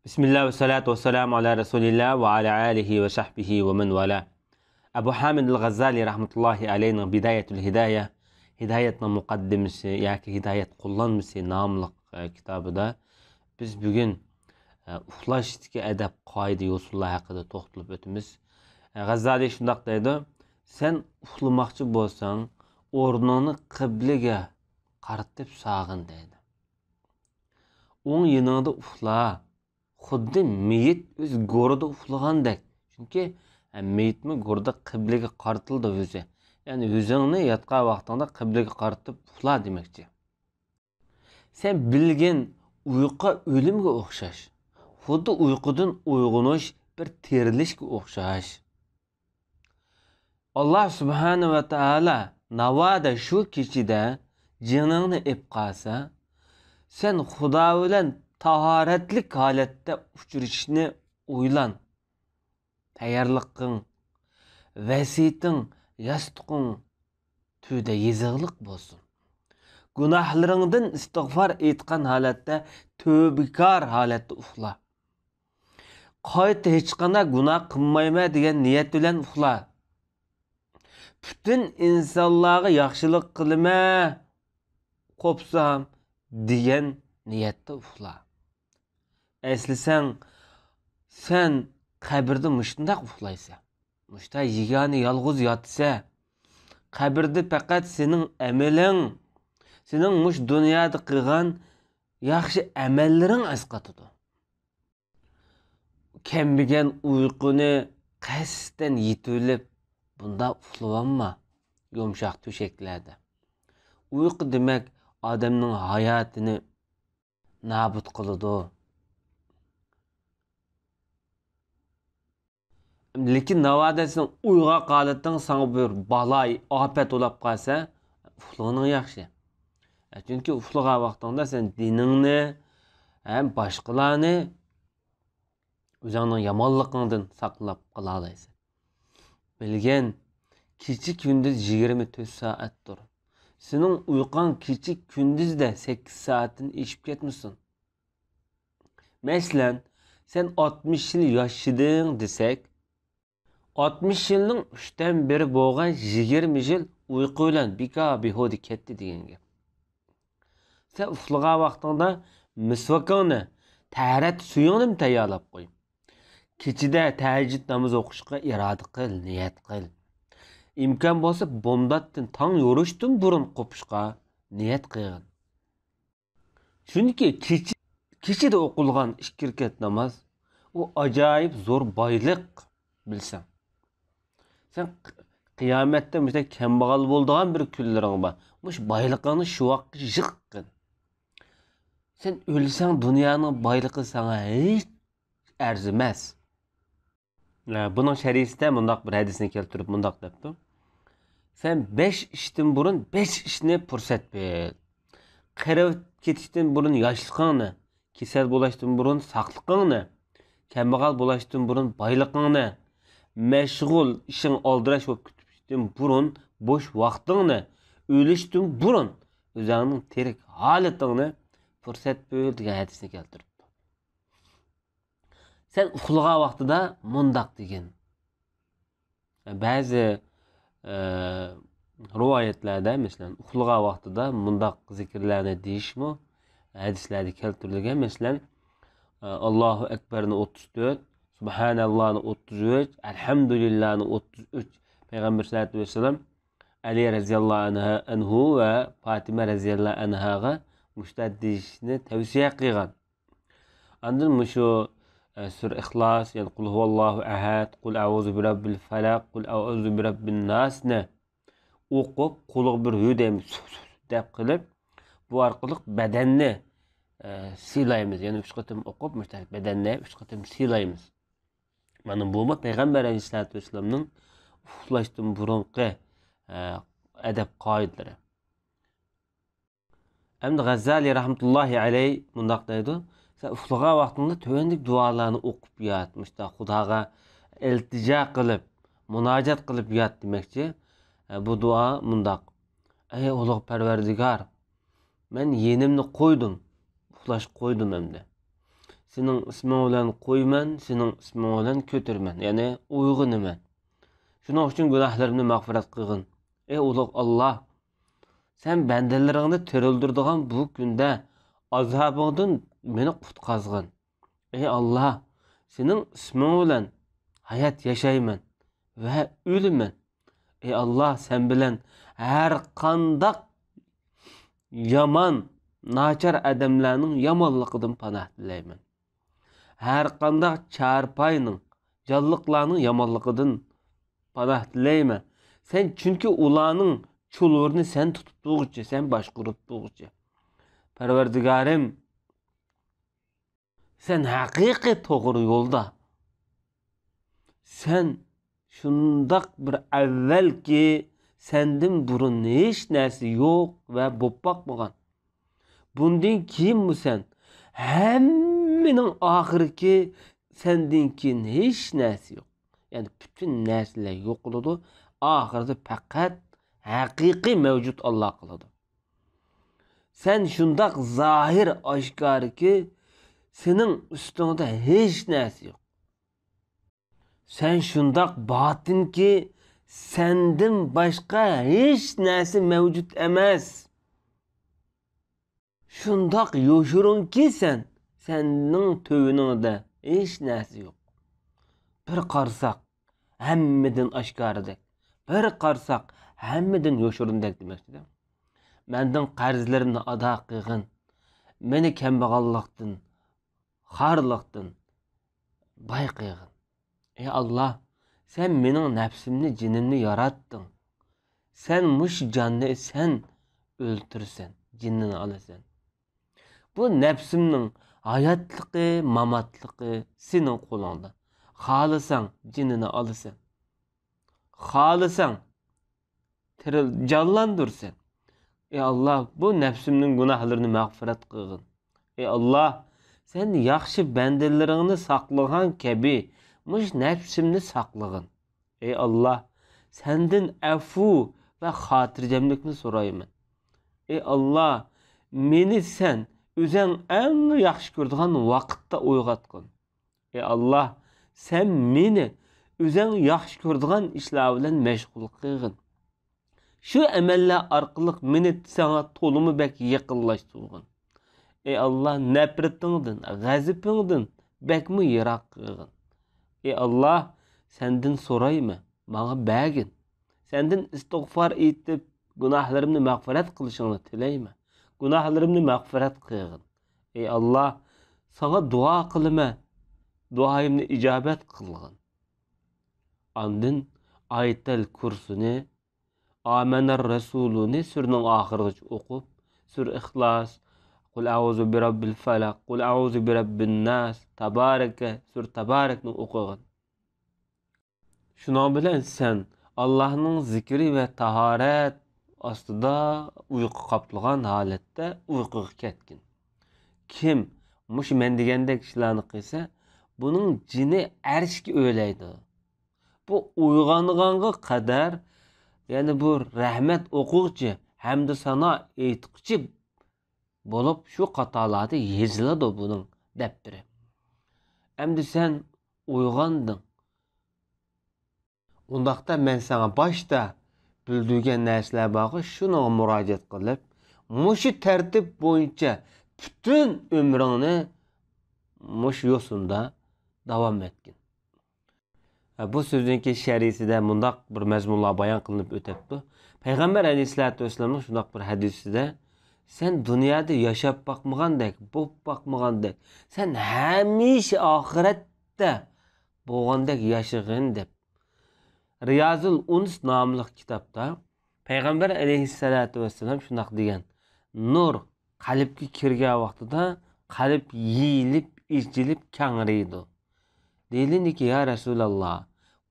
Bismillah ve salatu ve selamu ala Resulillah ve ala alihi ve sahbihi ve men vala. Ebu Hamid el-Ghazali rahmetullahi aleyhinin Bidayetül Hidaye, Hidayet'nin mukaddimisi, yaki Hidayet kullanması namlıq kitabıda biz bugün uxlashdagi edep qoida yo'sullar haqida to'xtalib o'tamiz. G'azzali shundoq deydi: sen uxlamoqchi bo'lsang, o'rningni qiblaga qaratib sog'in deydi. O'ng yoningda uxla. Xuddi meyit o'z go'rida uxlagandek. Chunki meyitmi go'rida qiblaga qaratildi o'zi. Ya'ni o'zingni yotgan vaqtingda qiblaga qaratib uxla demoqchi. Sen bilgan uyqu o'limga o'xshash. Xuddi uyqudan uyg'onish bir terilishga o'xshash. Allah subhanahu va taala navoda shu kechida jiningni ib qalsa, sen Xudo bilan tahoratlik holatda uchrashishni o'ylan. Tayyorliqing, vasiyating, yastiqing tuyda yezig'liq bo'lsin. Gunohlaringdan istig'for etgan holatda tövbekor holatda uxla. Qayta hech qanday gunoh qilmayman degan niyat bilan uxla. Bütün insonlarga yaxshilik qilaman qo'psam degan niyatda uxla. Eslisan sen qabrda mushtaq uxlaysan. Mushtaq yegani yolg'iz yotsa, qabrda faqat sening amaling, sening mush dunyoda qilgan yaxshi amallaring asqatadi. Kembigan uyquni qasddan yetib bunda uxlavanma yumshoq to'shaklarda. Uyqu demak odamning hayotini nabut qiladi. Lekin navoda sen uyg'oq holatdan sana bir balay, ofat ulab qolsa, uxlag'aning yaxshi. Chunki uxlagan vaqtingda sen diningni ham boshqalarni o'zingning yomonligingdan saqlab qola olaysan. Bilgan kecha kunduz 24 soatdir. Sening uyqung kecha kunduzda 8 soatdan eshib ketmasin. Masalan, sen 60 yil yashading desak, 60 yilning 3dan biri bo'lgan 20 yil uyqu bilan behuda ketdi degan gap. Sen uxlagan vaqtingda misvakingni, taharat suyingni tayyorlab qo'y. Kechida tahajjud namoz o'qishga iroda qil, niyat qil. İmkan bo'lsa bomdoddan tong yorishdan burun qo'pishga niyat qilgin. Chunki kechida o'qilgan 2 rakat namoz u ajoyib zo'r boylik bilsan. Sen qiyomatda mushta kambag'al bo'ladigan bir kunlaring bor. Mush boyligingni shu vaqtga yig'qin. Sen o'lsang dunyoning boyligi sana hech arzimas. Bunun şərisində mundaq bir hədisini keltirib mundaq depdi. Sen 5 işdən burun 5 işni fursat bil. Qirib ketishdən burun yoshliqingni, kasal bo'lishdan burun saqliqingni, kambag'al bo'lishdan burun boyliqingni, mashg'ul ishing oldirash bo'lib ketishdan burun bo'sh vaqtingni, o'lishdan burun o'zingning tirik holatingni fursat bil degan hadisni keltirib. Sen uxlagan vaqtida mundaq degan. Ba'zi rivoyatlarda masalan uxlagan vaqtida mundaq zikrlarni deyishmi hadislarda keltirilgan. Masalan Allohu akbarni 34, subhanallohni 33, alhamdulillahni 33. Payg'ambar sollallohu alayhi vasallam Ali radhiyallohu anhu va Fatima radhiyallohu anhaga mushtad deyishni tavsiya qilgan. Andan mushu Sur İhlas, yani Kul huvallahu ahad, Kul a'udhu bi rabbil falaq, Kul a'udhu bi rabbin nas ne o'qib, qo'liq bir hudaymiz deb qilib, bu orqali badanni silaymiz. Yani 3 qatim o'qib, mushtarak badanni 3 qatim silaymiz. Mana bu Payg'ambar alayhisolatu vasallamning uxlashdan burunqi adab qoidalari. Endi G'azzali rahmetullahi alayhi mundaq deydi: sen uxlagan vaqtingda tövendik dualarni o'qib yot, mushta Xudoga iltijo qilib, munojat qilib yot demoqchi. Bu duo mundaq: ey ulug' Parvardigor, men yenimni qo'ydim, uxlash qo'ydim endi. sening isming bilan qo'yman, sening isming bilan ko'tarman, ya'ni uyg'unaman. Shuning uchun gunohlarimni mag'firat qilgin. Ey ulug' Alloh, sen bandalaringni tirildirdigan bu kunda azobingdan meni qutqazgin. Ey Alloh, sening isming bilan hayot yashayman va o'laman. Ey Alloh, sen bilan har qanday yomon, nachar odamlarning yomonligidan panoh tilayman. Her qanday çarpayның, jallıqlarning yomonligidan panoh tilayman. Sen çünkü ularning çulurni sen tutib turguchi, sen boshqarib turguchi. Parvardigorim, sen haqiqiy to'g'ri yo'lda. Sen shundoq bir avvalki sendin burun hech narsa yo'q va bo'p boqmagan. Bundan keyin sen hammaning oxirgi senden keyin hech narsa yo'q. Yani bütün narsalar yo'q bo'ladi. Oxirida faqat haqiqiy mavjud Alloh qiladi. Sen shundoq zohir oshkorki sening ustingda hech narsa yo'q. Sen shundoq botinki senden başqa hech narsa mavjud emas. Şundoq yo'shurunki sening töviningda hech narsa yo'q. Bir qarsak hammadan oshkoridek, bir qarsak hammadan yo'shurundek demoqchidir. Mendan qarzlarimni ado qilgin. Meni kambag'allikdan, xorlikdan boy qilgin. Ey Alloh, sen mening nafsimni, jinimni yarattın. Sen mush jonni sen o'ltirsan, jinnini olasan. Bu nefsimning hayotligi, mamatligi sening qo'lingda. Xohlasang jinini olasan. Xohlasang jonlandirsan. Ey Allah, bu nefsimning gunohlarini mag'firat qilgin. Ey Allah, sen yaxshi bandalaringni saqlagan kabi mush nefsimni saqlagin. Ey Allah, senden afu ve xotirjamlikni so'rayman. Ey Allah, meni sen o'zing eng yaxshi ko'radigan vaqtda uyg'otgin. Ey Allah, sen meni o'zing yaxshi ko'radigan ishlar bilan mashg'ul qilgin. Şu amallar orqali meni sana to'limi bek yaqinlashtirgin. Ey Allah, nafratingdan, g'azabingdan bekmi yiroq qilgin. Ey Allah, senden so'rayman, bana bergin. Senden istig'for etib gunohlarimni mag'firat qilishingni tilayman. Gunohlarimni mag'firat qilgin. Ey Allah, sana dua qilaman. Duayımni ijobat qilgin. Andın Ayetel Kursini, Amener Resuluni sürünün ahirgacha o'qib, sur İhlas, Qul a'udhu bi rabbil falaq, Qul a'udhu bi rabbin nas, Tabaraka, sur Tabarakni o'qigin. Şuna bilan sen Allah'ın zikri ve taharet ostida uyqu qaplagan holatda uyquga ketgin. Kim mush men degandek ishlarni qilsa, buning jini arshga o'laydi. Bu uyg'onganga qadar, yani bu rahmat o'quvchi hamda sana aytquchi bo'lib shu qatolarda yeziladi buning daftari. Endi sen uyg'onding. Undaqda men sana başta bildirgan narsalar bor, shuni murojaat qilib, mushu tartib bo'yicha bütün ömrünü mush yo'sinda davom etgin. Bu so'zinki şerisida mundaq bir mazmunlar bayon qilinib o'tibdi. Payg'ambar alayhisolatu vasallamning shundoq bir hadisida, sen dunyoda yashab boqmagandek, bo'p boqmagandek, sen hamisha oxiratda bo'lgandek yashag'in deb Riyazul Uns nomli kitobda Payg'ambar alayhisolatu vasallam shundoq degan. Nur qalbga kirgan vaqtida qalb yeyilib, ichilib kangraydi. Deyilindiki, ya Resulallah,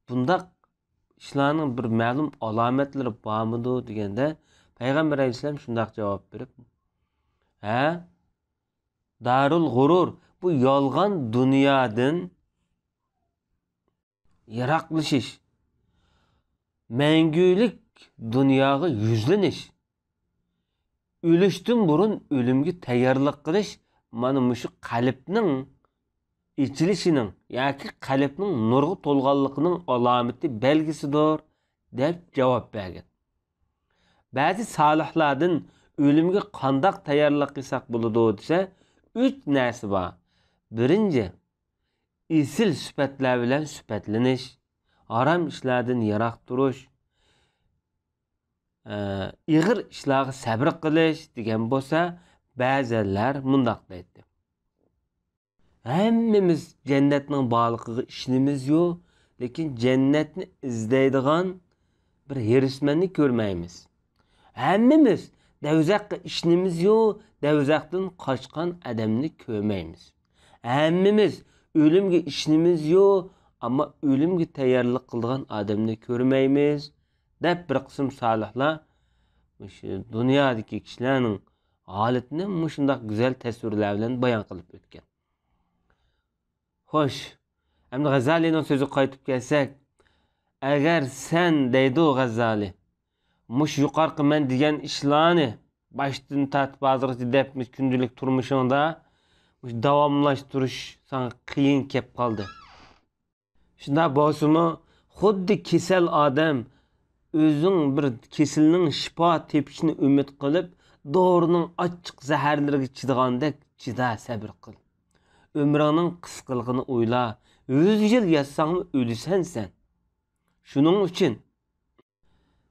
bundaq ishlarning bir ma'lum alomatlari bormidi deganda, Payg'ambar alayhisallam shundoq javob berib, ha? Darul g'urur, bu yolg'on dunyodan yiroqlashish, mangulik dunyoga yuzlanish, o'lishdan burun o'limga tayyorlik qilish mana mushu qalbning içilişinin yoki qalbning nurga to'lganligining alomati belgisidir deb javob bergan. Ba'zi solihlardan o'limga qandoq tayyorlik qilsak bo'ladi desa, 3 narsa bor. Birinchi, isil sifatlar bilan sifatlanish, harom ishlardan yiroq turish, ig'ir ishlarga sabr qilish degan bo'lsa, ba'zilar mundoq deydi. Hammamiz jannatning borligiga ishonamiz yo'q, lekin jannatni izlaydigan bir hirismanni ko'rmaymiz. Hammamiz davzaqqa ishonamiz yo'q, davzaqdan qochgan odamni ko'rmaymiz. Hammamiz o'limga ishonamiz yo'q, ammo o'limga tayyorlik qilgan odamni ko'rmaymiz deb bir qism solihlar shu dunyodagi kishilarning holatini shundoq go'zal tasvirlar bilan bayon qilib o'tgan. Xo'sh, endi G'azalining so'zi qaytib kelsak, agar sen deydi G'azali, mush yuqorqi men degan ishlarni boshdan tortib hozirgacha deb kundalik turmushingda davomlashtirish sana qiyin kelib qoldi. Shunda bo'lsa-mu, xuddi kasal odam o'zing bir kasalning shifo tepishini umid qilib, dorining ochiq zaharlariga chidagandek chida, sabr qil. Ömrünün qısqılığını oyla. 100 yıl yaşsanmı ölüsen sen. Şunun için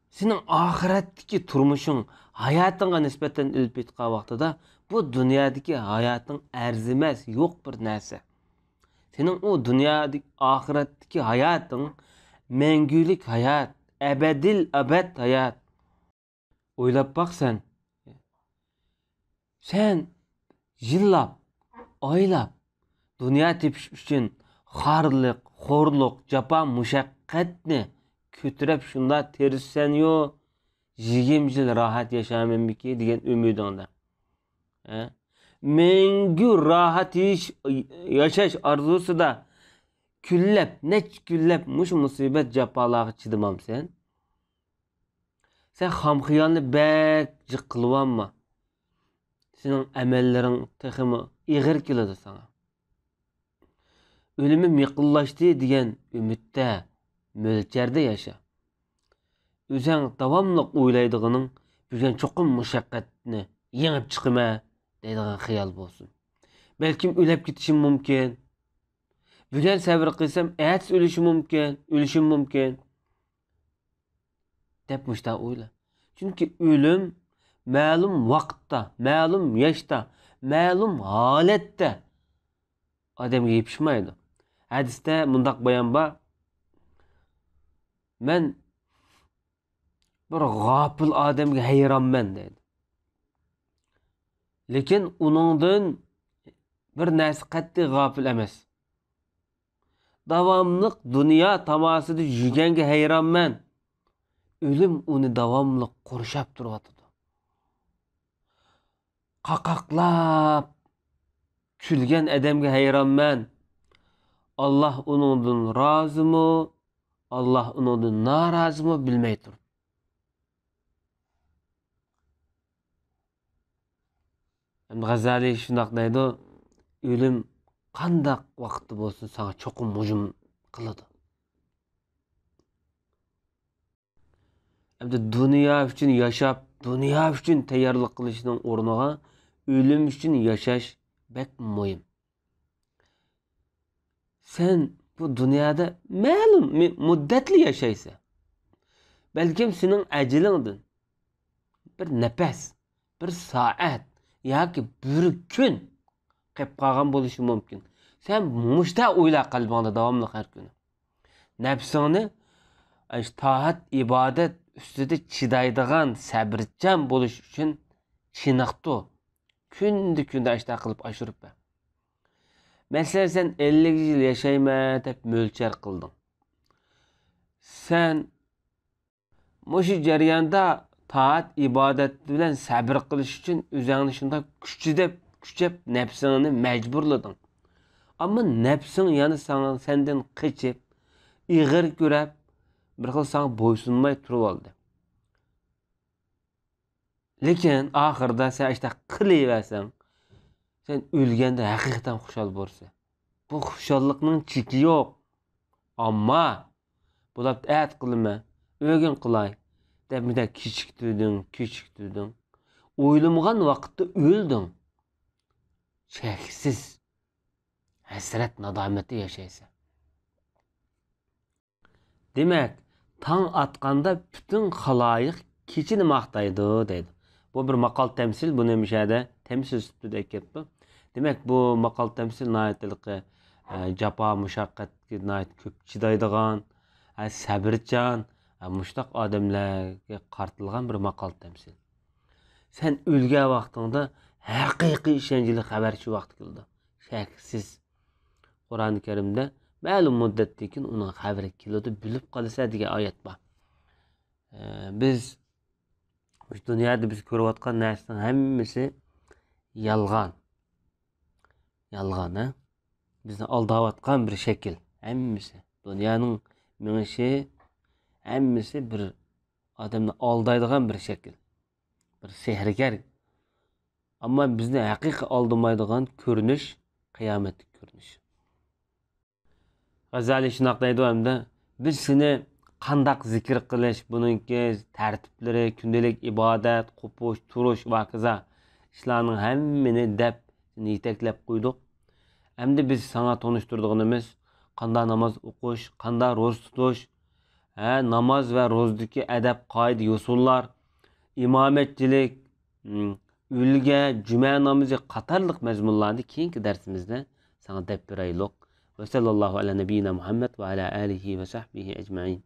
senin ahiretteki turmuşun hayatına nispeten ölüp etken vaxtıda bu dünyadaki hayatın erzimez, yok bir narsa. Senin o dünyadaki ahiretteki hayatın mengülük hayat, ebedil ebed hayat. Oylap bak sen. Sen yıllap, oylap dünya tepiş üçün xarlık, xorluq, japa, mushaqqatni kötürep şunda terisen yo 20 yıl rahat yaşamam ki degan umidingda. Mengü rahat yaşaş arzusu da küllep, neç küllep muş musibet japalarga chidamam sen. Sen xamxiyalni bek jiqilvanma. Senin emellerin teximi ig'ir keladi sana. Ölümüm yaqinlashdi degan umidda, mo'lcherde yaşa. O'zing davomli o'ylaydiganing bugun cho'qim mushaqqatni yengib chiqima deydigan xiyol bo'lsin. Belkim o'lib ketishim mumkin. Bugun sabr qilsam, ertaga o'lishim mumkin. Deb mushta o'yla. Chunki o'lim ma'lum vaqtda, ma'lum yoshda, ma'lum holatda odamga yetishmaydi. Hadisda mundaq bayon bor. Men bir g'ofil odamga hayronman deydi. Lekin uningdan bir narsa qattiq g'ofil emas. Davomli dunyo tamasida yurganga hayronman. O'lim uni davomli qurshab turibdi. Qaqaqlab kulgan odamga hayronman. Allah onundan razı mı? Allah onundan narazı mı bilmey tur. Hem G'azali shundoq deydi, o'lim qandaq vaqtda bo'lsin sana cho'qim hujum qiladi. Hem de dünya üçün yaşap, dünya üçün tayyorlik qilishning o'rniga o'lim üçün yaşash bek muhim. Sen bu dünyada ma'lum muddatli yaşaysa, belkim senin ajalingdan bir nefes, bir saat yoki bir kun qolib qolgan bo'lishi mumkin. Sen mushta o'yla qalbingda davomli har kuni. Nafsingni toat, ibodat ustida chidaydigan, sabrchan bo'lish uchun chiniqdi. Kunda ishta qilib oshirib ber. Mesela sen 50 yıl yaşayma deb mo'lchar qilding. Sen mushu jarayonda taat, ibodat bilan sabr qilish uchun o'zingni shunda kuchab nafsingni majburlading. Ammo nafsing yana sendan qochib, ig'ir ko'rib, bir xil sana bo'ysunmay turib oldi. Lekin oxirida sen ishta qilaversan, sen o'lganda haqiqatan xushal bo'lsa. bu xuşallıqның cheki yo'q. Amma bulab et qilma, o'gin qilay deb kechiktirding. O'ylamag'an vaqtda o'lding. Cheksiz hasrat nadomati yashaysan. Demak, tang atqanda bütün xaloyiq kechini maqtaydi deydi. Bu bir maqal temsil, bu nemishada temsil ustida ketdi. Demak, bu maqal temsil nayatliqi japa mushaqqatga nayat ko'p chidaydigan, sabrchan, mushtaq odamlarga qartilgan bir maqal temsil. Sen o'lgan vaqtingda haqiqiy ishonchli xabar shu vaqt keldi. Shaksiz. Qur'oni Karimda ma'lum muddatdan keyin uning xabari keladi, bilib qolsa degan oyat bor. Biz bu dunyoda biz ko'rayotgan narsaning hammasi yolg'on. Yolg'on, ha? Bizni aldayotgan bir shakl. Hammasi. Dunyoning minishi hammasi bir odamni aldaydigan bir shakl. Bir sehrgar. Ammo bizni haqiqiy aldamaydigan ko'rinish qiyomatlik ko'rinish. G'azali shunaqa deydi hamda biz seni qandaq zikr qilish, buningki tartiblari, kundalik ibodat, qo'pish, turish va kaza ishlarning hammini deb yetaklab qo'ydik. Hamda biz sana tanishtirdig'imiz qanday namoz o'qish, qanday ro'za tutish, namoz va ro'zdagi adab, qoida, usullar, imomatchilik, o'lga, juma namozi qatorliq mazmunlarni keyingi darsimizda sana deb beraylik. Ve sallallahu ala nebiyyina Muhammed ve ala alihi ve sahbihi ecmaîn.